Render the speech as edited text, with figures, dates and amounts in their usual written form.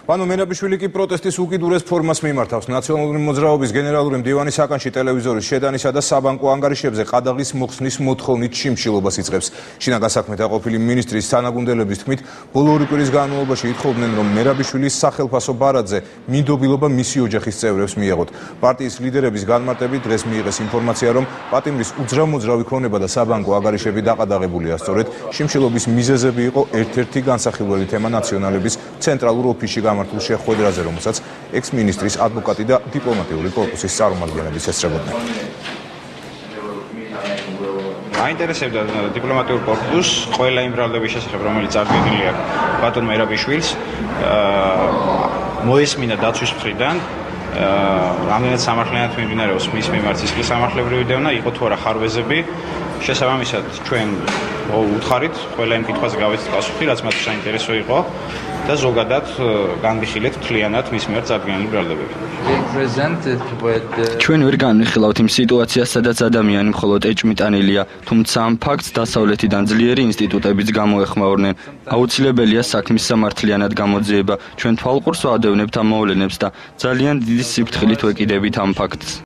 Vano Merabishvili კი პროტესტის უკიდურეს ფორმას მიმართავს. ნაციონალური მოძრაობის გენერალური მდივანი საკანში ტელევიზორის შეტანისა და საბანკო ანგარიშებზე ყადაღის მოხსნის მოთხოვნით შიმშილობას იწყებს. შინაგან საქმეთა ყოფილი მინისტრის თანაგუნდელების თქმით, ბოლო ორი კვირის განმავლობაში ითხოვდნენ, რომ მერაბიშვილის სახელფასო ბარათზე მინდობილობა მისი ოჯახის წევრებს მიეღოთ. პარტიის ლიდერების განმარტებით დღეს მიიღეს ინფორმაცია, რომ პატიმრის უძრავ-მოძრავი ქონება და საბანკო ანგარიშები დაყადაღებულია. სწორედ შიმშილობის მიზეზები იყო ერთ-ერთი განსახილველი თემა ნაციონალების ცენტრალურ ოფისში გამართულ შეხვედრაზე, რომელსაც ექს-მინისტრის ადვოკატი და დიპლომატიური კორპუსის წარმომადგენლები ესწრებოდნენ. აინტერესებდა დიპლომატიურ კორპუსს ყველა იმ ბრალდების შესახებ, რომელიც წარდგენილი აქვს ბატონ მერაბიშვილს, მოესმინა დაცვის მხრიდან, რამდენად სამართლიანად მიმდინარეობს მის მიმართ სისხლის სამართლებრივი დევნა, იყო თუ არა ხარვეზები, შესაბამისად ჩვენ უთხარით ყველა იმ კითხვაზე გავეცით პასუხი, რაც მათ საინტერესო იყო და ზოგადად განვიხილეთ მთლიანად მის მიერ წარდგენილი ბრალდებები. ჩვენ ვერ განვიხილავთ იმ სიტუაციას, სადაც ადამიანი მხოლოდ ეჭვმიტანილია, თუმცა ამ ფაქტს დასავლეთიდან ძლიერი ინსტიტუტებიც გამოეხმაურნენ. აუცილებელია საქმის სამართლიანად გამოძიება. ჩვენ თვალყურს ვადევნებთ ამ მოვლენებს და ძალიან დიდი სიფრთხილით ვეკიდებით ამ ფაქტს.